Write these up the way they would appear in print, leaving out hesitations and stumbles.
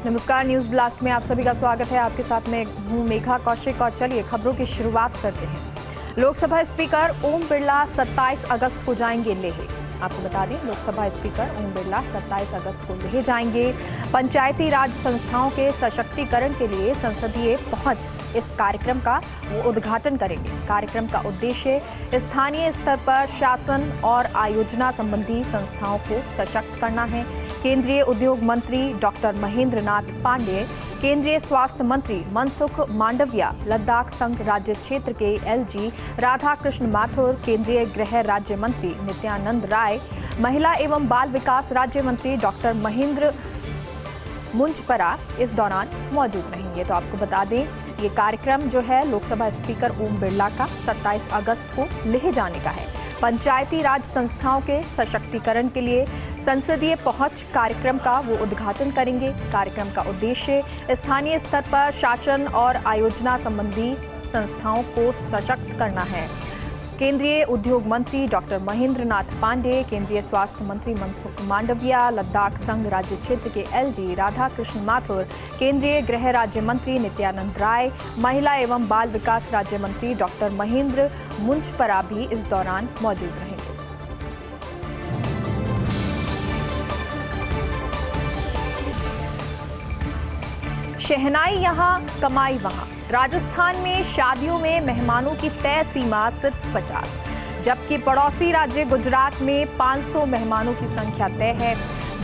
नमस्कार, news blast में आप सभी का स्वागत है। आपके साथ मैं हूं मेघा कौशिक और चलिए खबरों की शुरुआत करते हैं। लोकसभा स्पीकर ओम बिरला 27 अगस्त को जाएंगे लेह। आपको बता दें, लोकसभा स्पीकर ओम बिरला 27 अगस्त को लेह जाएंगे। पंचायती राज संस्थाओं के सशक्तिकरण के लिए संसदीय पहुंच इस कार्यक्रम का वो उद्घाटन करेंगे। कार्यक्रम का उद्देश्य स्थानीय स्तर पर शासन और आयोजना संबंधी संस्थाओं को सशक्त करना है। केंद्रीय उद्योग मंत्री डॉक्टर महेंद्र नाथ पांडेय, केंद्रीय स्वास्थ्य मंत्री मनसुख मांडविया, लद्दाख संघ राज्य क्षेत्र के एलजी राधाकृष्ण माथुर, केंद्रीय गृह राज्य मंत्री नित्यानंद राय, महिला एवं बाल विकास राज्य मंत्री डॉक्टर महेंद्र मुंजपरा इस दौरान मौजूद रहेंगे। तो आपको बता दें, ये कार्यक्रम जो है लोकसभा स्पीकर ओम बिरला का 27 अगस्त को लेह जाने का है। पंचायती राज संस्थाओं के सशक्तिकरण के लिए संसदीय पहुंच कार्यक्रम का वो उद्घाटन करेंगे। कार्यक्रम का उद्देश्य स्थानीय स्तर पर शासन और आयोजना संबंधी संस्थाओं को सशक्त करना है। केंद्रीय उद्योग मंत्री डॉक्टर महेंद्र नाथ पांडेय, केंद्रीय स्वास्थ्य मंत्री मनसुख मांडविया, लद्दाख संघ राज्य क्षेत्र के एलजी राधाकृष्ण माथुर, केंद्रीय गृह राज्य मंत्री नित्यानंद राय, महिला एवं बाल विकास राज्य मंत्री डॉक्टर महेंद्र मुंजपरा भी इस दौरान मौजूद रहेंगे। शहनाई यहाँ, कमाई वहाँ। राजस्थान में शादियों में मेहमानों की तय सीमा सिर्फ 50, जबकि पड़ोसी राज्य गुजरात में 500 मेहमानों की संख्या तय है।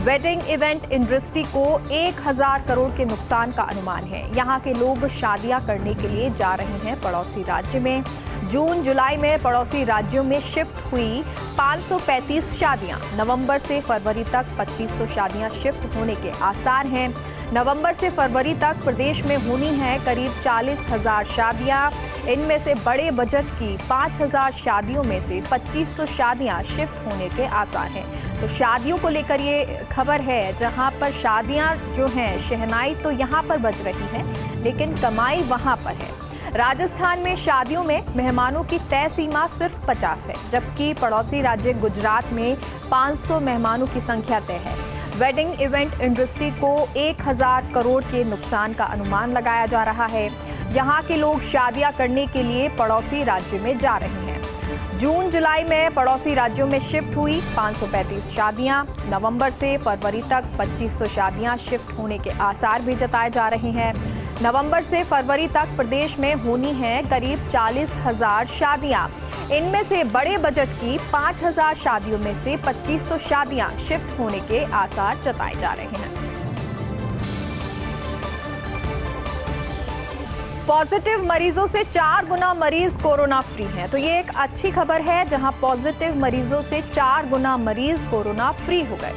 वेडिंग इवेंट इंडस्ट्री को 1000 करोड़ के नुकसान का अनुमान है। यहाँ के लोग शादियां करने के लिए जा रहे हैं पड़ोसी राज्य में। जून जुलाई में पड़ोसी राज्यों में शिफ्ट हुई 535 शादियां। नवंबर से फरवरी तक 2500 शादियां शिफ्ट होने के आसार हैं। नवंबर से फरवरी तक प्रदेश में होनी है करीब 40,000 शादियां। इनमें से बड़े बजट की 5000 शादियों में से 2500 शादियां शिफ्ट होने के आसार हैं। तो शादियों को लेकर ये खबर है, जहां पर शादियां जो हैं, शहनाई तो यहां पर बज रही है, लेकिन कमाई वहां पर है। राजस्थान में शादियों में मेहमानों की तय सीमा सिर्फ 50 है, जबकि पड़ोसी राज्य गुजरात में 500 मेहमानों की संख्या तय है। वेडिंग इवेंट इंडस्ट्री को 1000 करोड़ के नुकसान का अनुमान लगाया जा रहा है। यहाँ के लोग शादियां करने के लिए पड़ोसी राज्य में जा रहे हैं। जून जुलाई में पड़ोसी राज्यों में शिफ्ट हुई 535 शादियां। नवंबर से फरवरी तक 2500 शादियां शिफ्ट होने के आसार भी जताए जा रहे हैं। नवंबर से फरवरी तक प्रदेश में होनी है करीब 40,000 शादियां। इनमें से बड़े बजट की 5000 शादियों में से 2500 शादियां शिफ्ट होने के आसार जताए जा रहे हैं। पॉजिटिव मरीजों से 4 गुना मरीज कोरोना फ्री हैं। तो ये एक अच्छी खबर है, जहां पॉजिटिव मरीजों से 4 गुना मरीज कोरोना फ्री हो गए।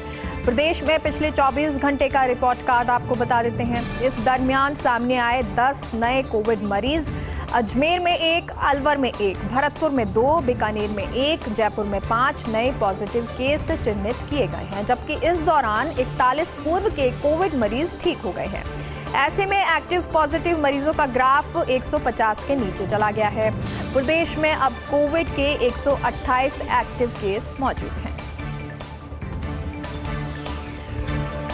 प्रदेश में पिछले 24 घंटे का रिपोर्ट कार्ड आपको बता देते हैं। इस दरमियान सामने आए 10 नए कोविड मरीज। अजमेर में 1, अलवर में 1, भरतपुर में 2, बीकानेर में 1, जयपुर में 5 नए पॉजिटिव केस चिन्हित किए गए हैं, जबकि इस दौरान 41 पूर्व के कोविड मरीज ठीक हो गए हैं। ऐसे में एक्टिव पॉजिटिव मरीजों का ग्राफ 150 के नीचे चला गया है। प्रदेश में अब कोविड के 128 एक्टिव केस मौजूद हैं।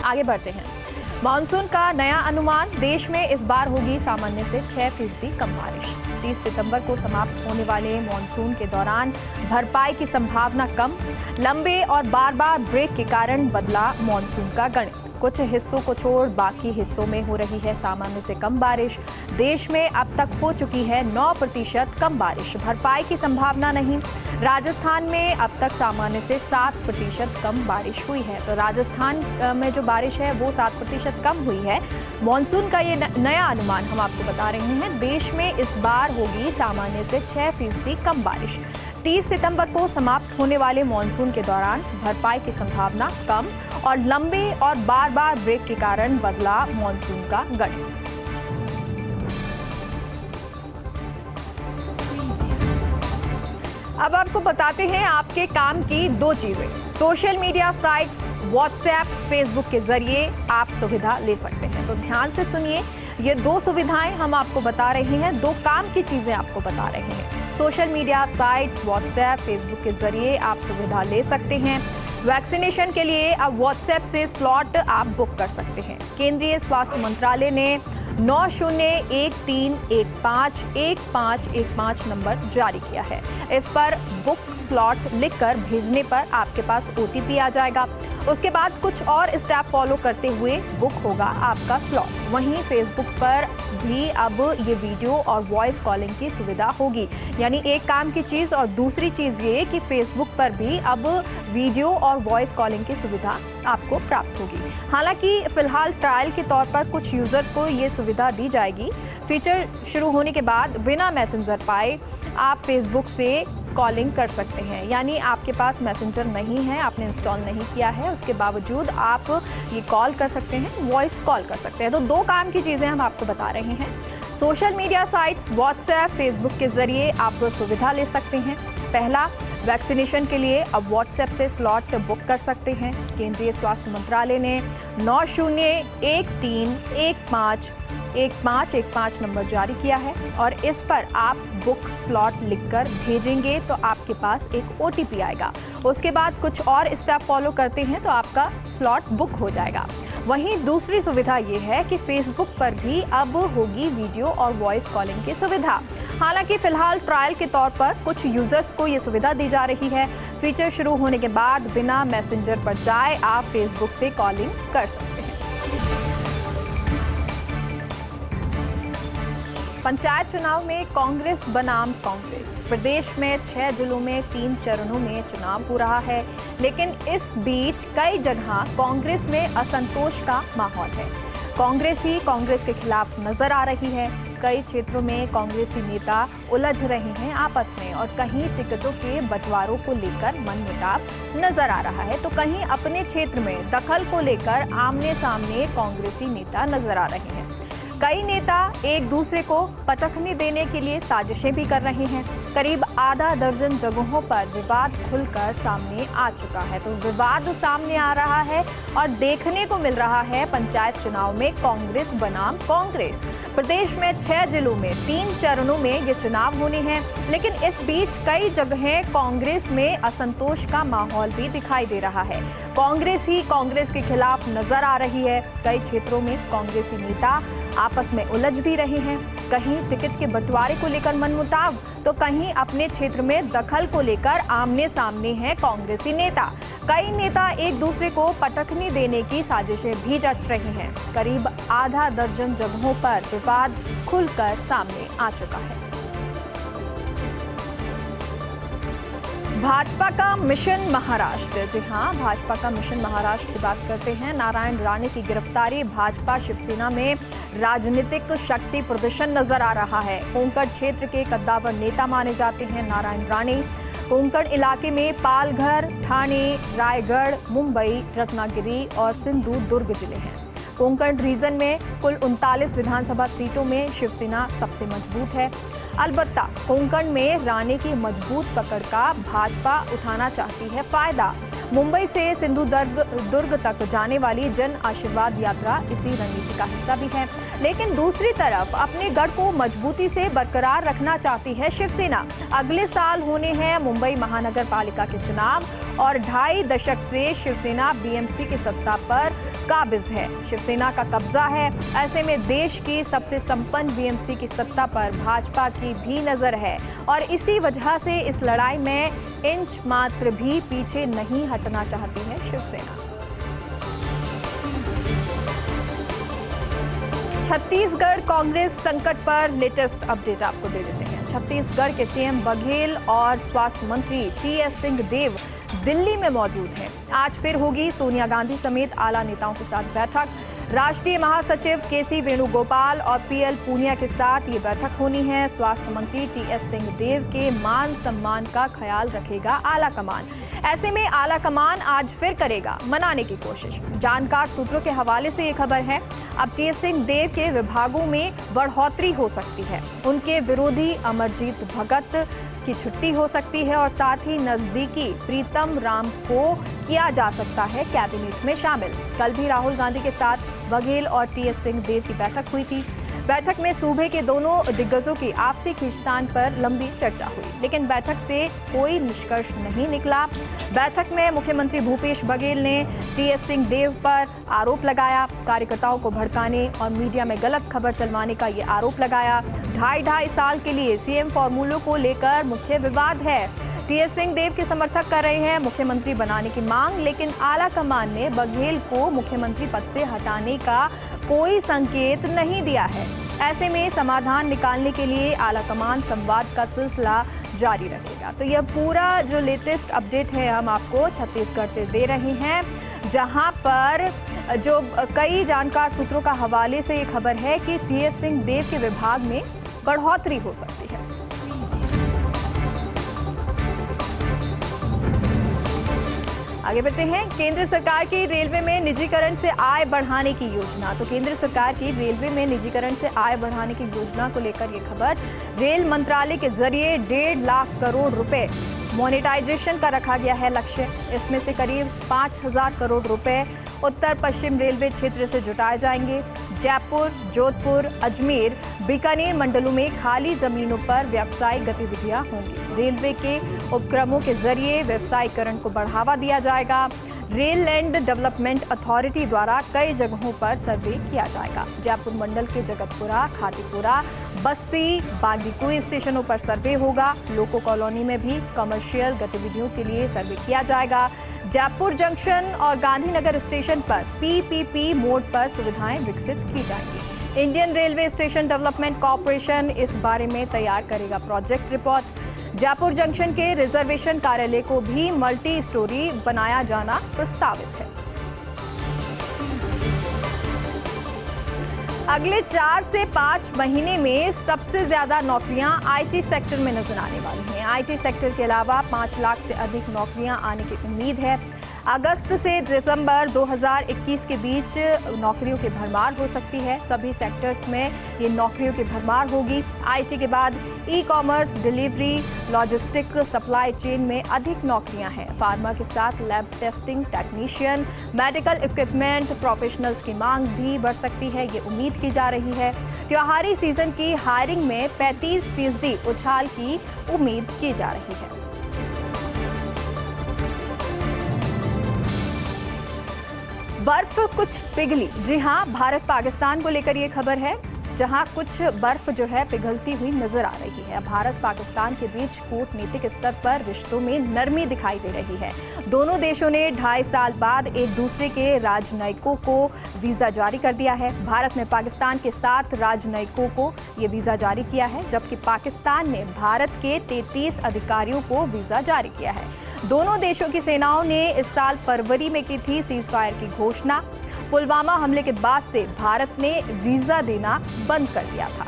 आगे बढ़ते हैं। मानसून का नया अनुमान। देश में इस बार होगी सामान्य से 6% कम बारिश। 30 सितंबर को समाप्त होने वाले मानसून के दौरान भरपाई की संभावना कम। लंबे और बार बार ब्रेक के कारण बदला मानसून का गणित। कुछ हिस्सों को छोड़ बाकी हिस्सों में हो रही है सामान्य से कम बारिश। देश में अब तक हो चुकी है 9% कम बारिश। भरपाई की संभावना नहीं। राजस्थान में अब तक सामान्य से 7% कम बारिश हुई है। तो राजस्थान में जो बारिश है वो 7% कम हुई है। मॉनसून का ये नया अनुमान हम आपको बता रहे हैं। देश में इस बार होगी सामान्य से 6% कम बारिश। 30 सितंबर को समाप्त होने वाले मॉनसून के दौरान भरपाई की संभावना कम और लंबे और बार बार ब्रेक के कारण बदला मॉनसून का गणित। अब आपको बताते हैं आपके काम की 2 चीजें। Social media sites, WhatsApp, Facebook के जरिए आप सुविधा ले सकते हैं। तो ध्यान से सुनिए, ये 2 सुविधाएं हम आपको बता रहे हैं, 2 काम की चीजें आपको बता रहे हैं। Social media sites, WhatsApp, Facebook के जरिए आप सुविधा ले सकते हैं। वैक्सीनेशन के लिए अब व्हाट्सएप से स्लॉट आप बुक कर सकते हैं। केंद्रीय स्वास्थ्य मंत्रालय ने 9013151515 नंबर जारी किया है। इस पर बुक स्लॉट लिखकर भेजने पर आपके पास OTP आ जाएगा। उसके बाद कुछ और स्टेप फॉलो करते हुए बुक होगा आपका स्लॉट। वहीं फेसबुक पर भी अब ये वीडियो और वॉइस कॉलिंग की सुविधा होगी। यानी एक काम की चीज़ और दूसरी चीज़ ये कि फेसबुक पर भी अब वीडियो और वॉइस कॉलिंग की सुविधा आपको प्राप्त होगी। हालांकि फिलहाल ट्रायल के तौर पर कुछ यूज़र को ये सुविधा दी जाएगी। फीचर शुरू होने के बाद बिना मैसेंजर पाए आप फेसबुक से कॉलिंग कर सकते हैं। यानी आपके पास मैसेंजर नहीं है, आपने इंस्टॉल नहीं किया है, उसके बावजूद आप ये कॉल कर सकते हैं, वॉइस कॉल कर सकते हैं। तो दो काम की चीज़ें हम आपको बता रहे हैं। Social media sites WhatsApp, Facebook के जरिए आप सुविधा ले सकते हैं। पहला, वैक्सीनेशन के लिए अब व्हाट्सएप से स्लॉट बुक कर सकते हैं। केंद्रीय स्वास्थ्य मंत्रालय ने 9013151515 नंबर जारी किया है और इस पर आप बुक स्लॉट लिखकर भेजेंगे तो आपके पास एक OTP आएगा। उसके बाद कुछ और स्टेप फॉलो करते हैं तो आपका स्लॉट बुक हो जाएगा। वहीं दूसरी सुविधा ये है कि फेसबुक पर भी अब होगी वीडियो और वॉइस कॉलिंग की सुविधा। हालांकि फिलहाल ट्रायल के तौर पर कुछ यूजर्स को ये सुविधा दी जा रही है। फीचर शुरू होने के बाद बिना मैसेंजर पर जाए आप फेसबुक से कॉलिंग कर सकते हैं। पंचायत चुनाव में कांग्रेस बनाम कांग्रेस। प्रदेश में 6 जिलों में 3 चरणों में चुनाव हो रहा है, लेकिन इस बीच कई जगह कांग्रेस में असंतोष का माहौल है। कांग्रेस ही कांग्रेस के खिलाफ नजर आ रही है। कई क्षेत्रों में कांग्रेसी नेता उलझ रहे हैं आपस में और कहीं टिकटों के बंटवारों को लेकर मनमुटाव नजर आ रहा है, तो कहीं अपने क्षेत्र में दखल को लेकर आमने सामने कांग्रेसी नेता नजर आ रहे हैं। कई नेता एक दूसरे को पटखनी देने के लिए साजिशें भी कर रहे हैं। करीब आधा दर्जन जगहों पर विवाद खुलकर सामने आ चुका है। तो विवाद सामने आ रहा है और देखने को मिल रहा है पंचायत चुनाव में कांग्रेस बनाम कांग्रेस। प्रदेश में 6 जिलों में 3 चरणों में ये चुनाव होने हैं, लेकिन इस बीच कई जगहें कांग्रेस में असंतोष का माहौल भी दिखाई दे रहा है। कांग्रेस ही कांग्रेस के खिलाफ नजर आ रही है। कई क्षेत्रों में कांग्रेसी नेता आपस में उलझ भी रहे हैं। कहीं टिकट के बंटवारे को लेकर मनमुटाव, तो कहीं अपने क्षेत्र में दखल को लेकर आमने सामने हैं कांग्रेसी नेता। कई नेता एक दूसरे को पटखनी देने की साजिशें भी रच रहे हैं। करीब आधा दर्जन जगहों पर विवाद खुलकर सामने आ चुका है। भाजपा का मिशन महाराष्ट्र। जी हां, भाजपा का मिशन महाराष्ट्र की बात करते हैं। नारायण राणे की गिरफ्तारी। भाजपा शिवसेना में राजनीतिक शक्ति प्रदर्शन नजर आ रहा है। कोंकण क्षेत्र के कद्दावर नेता माने जाते हैं नारायण राणे। कोंकण इलाके में पालघर, ठाणे, रायगढ़, मुंबई, रत्नागिरी और सिंधु दुर्ग जिले हैं। कोंकण रीजन में कुल 39 विधानसभा सीटों में शिवसेना सबसे मजबूत है। अलबत्ता कोंकण में राणे की मजबूत पकड़ का भाजपा उठाना चाहती है फायदा। मुंबई से सिंधु दुर्ग तक जाने वाली जन आशीर्वाद यात्रा इसी रणनीति का हिस्सा भी है। लेकिन दूसरी तरफ अपने गढ़ को मजबूती से बरकरार रखना चाहती है शिवसेना। अगले साल होने हैं मुंबई महानगर पालिका के चुनाव और 2.5 दशक से शिवसेना बीएमसी की सत्ता पर काबिज है। शिवसेना का कब्जा है। ऐसे में देश की सबसे संपन्न बीएमसी की सत्ता पर भाजपा की भी नजर है और इसी वजह से इस लड़ाई में इंच मात्र भी पीछे नहीं हटना चाहती है शिवसेना। छत्तीसगढ़ कांग्रेस संकट पर लेटेस्ट अपडेट आपको दे देते हैं। छत्तीसगढ़ के सीएम बघेल और स्वास्थ्य मंत्री टीएस सिंहदेव दिल्ली में मौजूद हैं। आज फिर होगी सोनिया गांधी समेत आला नेताओं के साथ बैठक। राष्ट्रीय महासचिव केसी वेणुगोपाल और पीएल पूनिया के साथ ये बैठक होनी है। स्वास्थ्य मंत्री टीएस सिंहदेव के मान सम्मान का ख्याल रखेगा आला कमान। ऐसे में आला कमान आज फिर करेगा मनाने की कोशिश। जानकार सूत्रों के हवाले से ये खबर है, अब टीएस सिंहदेव के विभागों में बढ़ोतरी हो सकती है। उनके विरोधी अमरजीत भगत की छुट्टी हो सकती है और साथ ही नजदीकी प्रीतम राम को किया जा सकता है कैबिनेट में शामिल। कल भी राहुल गांधी के साथ बघेल और टीएस सिंहदेव की बैठक हुई थी। बैठक में सूबे के दोनों दिग्गजों की आपसी खींचतान पर लंबी चर्चा हुई, लेकिन बैठक से कोई निष्कर्ष नहीं निकला। बैठक में मुख्यमंत्री भूपेश बघेल ने टीएस सिंहदेव पर आरोप लगाया, कार्यकर्ताओं को भड़काने और मीडिया में गलत खबर चलवाने का ये आरोप लगाया। ढाई साल के लिए सीएम फॉर्मूलों को लेकर मुख्य विवाद है। टीएस सिंहदेव के समर्थक कर रहे हैं मुख्यमंत्री बनाने की मांग, लेकिन आला कमान ने बघेल को मुख्यमंत्री पद से हटाने का कोई संकेत नहीं दिया है। ऐसे में समाधान निकालने के लिए आला कमान संवाद का सिलसिला जारी रखेगा। तो यह पूरा जो लेटेस्ट अपडेट है हम आपको छत्तीसगढ़ से दे रहे हैं, जहां पर जो कई जानकार सूत्रों का हवाले से ये खबर है कि टीएस सिंहदेव के विभाग में बढ़ोतरी हो सकती है। आगे बढ़ते हैं। केंद्र सरकार की रेलवे में निजीकरण से आय बढ़ाने की योजना। तो केंद्र सरकार की रेलवे में निजीकरण से आय बढ़ाने की योजना को लेकर ये खबर, रेल मंत्रालय के जरिए 1.5 लाख करोड़ रुपए मोनेटाइजेशन का रखा गया है लक्ष्य। इसमें से करीब 5,000 करोड़ रुपए उत्तर पश्चिम रेलवे क्षेत्र से जुटाए जाएंगे। जयपुर, जोधपुर, अजमेर, बीकानेर मंडलों में खाली जमीनों पर व्यावसायिक गतिविधियां होंगी। रेलवे के उपक्रमों के जरिए व्यवसायीकरण को बढ़ावा दिया जाएगा। रेल लैंड डेवलपमेंट अथॉरिटी द्वारा कई जगहों पर सर्वे किया जाएगा। जयपुर मंडल के जगतपुरा, खातीपुरा, बस्सी, बांदीकुई स्टेशनों पर सर्वे होगा। लोको कॉलोनी में भी कमर्शियल गतिविधियों के लिए सर्वे किया जाएगा। जयपुर जंक्शन और गांधीनगर स्टेशन पर पीपीपी मोड पर सुविधाएं विकसित की जाएंगी। Indian railway station development corporation इस बारे में तैयार करेगा प्रोजेक्ट रिपोर्ट। जयपुर जंक्शन के रिजर्वेशन कार्यालय को भी मल्टी स्टोरी बनाया जाना प्रस्तावित है। अगले 4 से 5 महीने में सबसे ज्यादा नौकरियां आईटी सेक्टर में नजर आने वाली हैं। आईटी सेक्टर के अलावा 5 लाख से अधिक नौकरियां आने की उम्मीद है। अगस्त से दिसंबर 2021 के बीच नौकरियों की भरमार हो सकती है। सभी सेक्टर्स में ये नौकरियों की भरमार होगी। आईटी के बाद e commerce, delivery, logistic, supply chain में अधिक नौकरियां हैं। फार्मा के साथ lab testing technician, medical equipment professionals की मांग भी बढ़ सकती है, ये उम्मीद की जा रही है। त्योहारी सीजन की हायरिंग में 35% उछाल की उम्मीद की जा रही है। बर्फ कुछ पिघली। जी हां, भारत पाकिस्तान को लेकर ये खबर है, जहां कुछ बर्फ जो है पिघलती हुई नजर आ रही है। भारत पाकिस्तान के बीच कूटनीतिक स्तर पर रिश्तों में नरमी दिखाई दे रही है। दोनों देशों ने 2.5 साल बाद एक दूसरे के राजनयिकों को वीजा जारी कर दिया है। भारत ने पाकिस्तान के 7 राजनयिकों को ये वीजा जारी किया है, जबकि पाकिस्तान ने भारत के 33 अधिकारियों को वीजा जारी किया है। दोनों देशों की सेनाओं ने इस साल फरवरी में की थी सीजफायर की घोषणा। पुलवामा हमले के बाद से भारत ने वीजा देना बंद कर दिया था।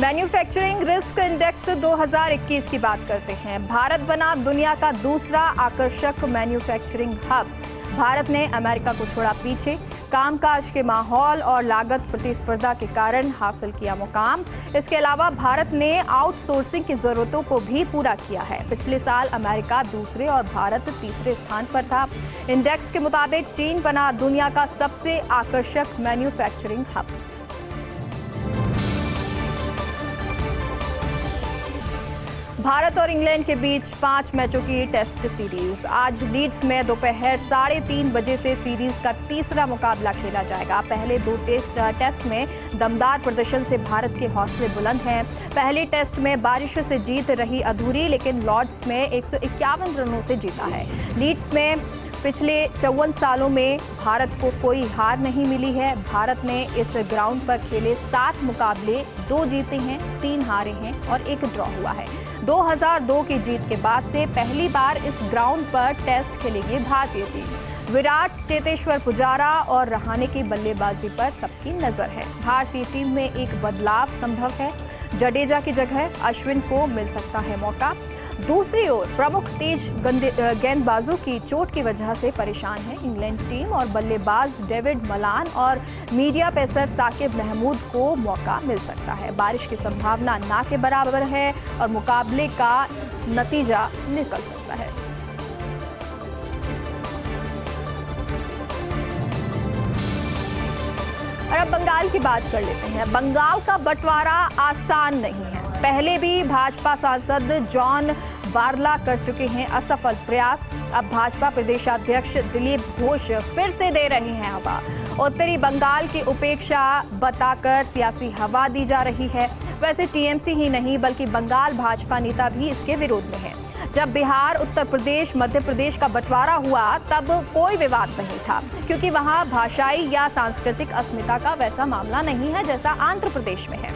मैन्युफैक्चरिंग रिस्क इंडेक्स 2021 की बात करते हैं। भारत बना दुनिया का दूसरा आकर्षक मैन्युफैक्चरिंग हब। भारत ने अमेरिका को छोड़ा पीछे। कामकाज के माहौल और लागत प्रतिस्पर्धा के कारण हासिल किया मुकाम। इसके अलावा भारत ने आउटसोर्सिंग की जरूरतों को भी पूरा किया है। पिछले साल अमेरिका दूसरे और भारत तीसरे स्थान पर था। इंडेक्स के मुताबिक चीन बना दुनिया का सबसे आकर्षक मैन्युफैक्चरिंग हब। भारत और इंग्लैंड के बीच 5 मैचों की टेस्ट सीरीज। आज लीड्स में दोपहर 3:30 बजे से सीरीज का तीसरा मुकाबला खेला जाएगा। पहले 2 टेस्ट में दमदार प्रदर्शन से भारत के हौसले बुलंद हैं। पहले टेस्ट में बारिश से जीत रही अधूरी, लेकिन लॉर्ड्स में 151 रनों से जीता है। लीड्स में पिछले 54 सालों में भारत को कोई हार नहीं मिली है। भारत ने इस ग्राउंड पर खेले 7 मुकाबले, 2 जीते हैं, 3 हारे हैं और 1 ड्रॉ हुआ है। 2002 की जीत के बाद से पहली बार इस ग्राउंड पर टेस्ट खेलेगी भारतीय टीम। विराट, चेतेश्वर पुजारा और रहाणे की बल्लेबाजी पर सबकी नजर है। भारतीय टीम में एक बदलाव संभव है। जडेजा की जगह अश्विन को मिल सकता है मौका। दूसरी ओर प्रमुख तेज गेंदबाजों की चोट की वजह से परेशान है इंग्लैंड टीम और बल्लेबाज डेविड मलान और मीडिया पेसर साकिब महमूद को मौका मिल सकता है। बारिश की संभावना ना के बराबर है और मुकाबले का नतीजा निकल सकता है। बंगाल की बात कर लेते हैं। बंगाल का बंटवारा आसान नहीं है। पहले भी भाजपा सांसद जॉन बारला कर चुके हैं असफल प्रयास। अब भाजपा प्रदेशाध्यक्ष दिलीप घोष फिर से दे रहे हैं हवा। उत्तरी बंगाल की उपेक्षा बताकर सियासी हवा दी जा रही है। वैसे टीएमसी ही नहीं बल्कि बंगाल भाजपा नेता भी इसके विरोध में हैं। जब बिहार, उत्तर प्रदेश, मध्य प्रदेश का बंटवारा हुआ तब कोई विवाद नहीं था, क्योंकि वहां भाषाई या सांस्कृतिक अस्मिता का वैसा मामला नहीं है जैसा आंध्र प्रदेश में है।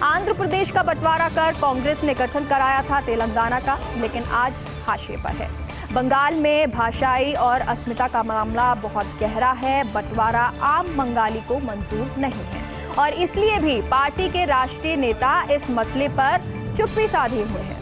आंध्र प्रदेश का बंटवारा कर कांग्रेस ने गठन कराया था तेलंगाना का, लेकिन आज हाशिए पर है। बंगाल में भाषाई और अस्मिता का मामला बहुत गहरा है। बंटवारा आम बंगाली को मंजूर नहीं है और इसलिए भी पार्टी के राष्ट्रीय नेता इस मसले पर चुप्पी साधे हुए हैं।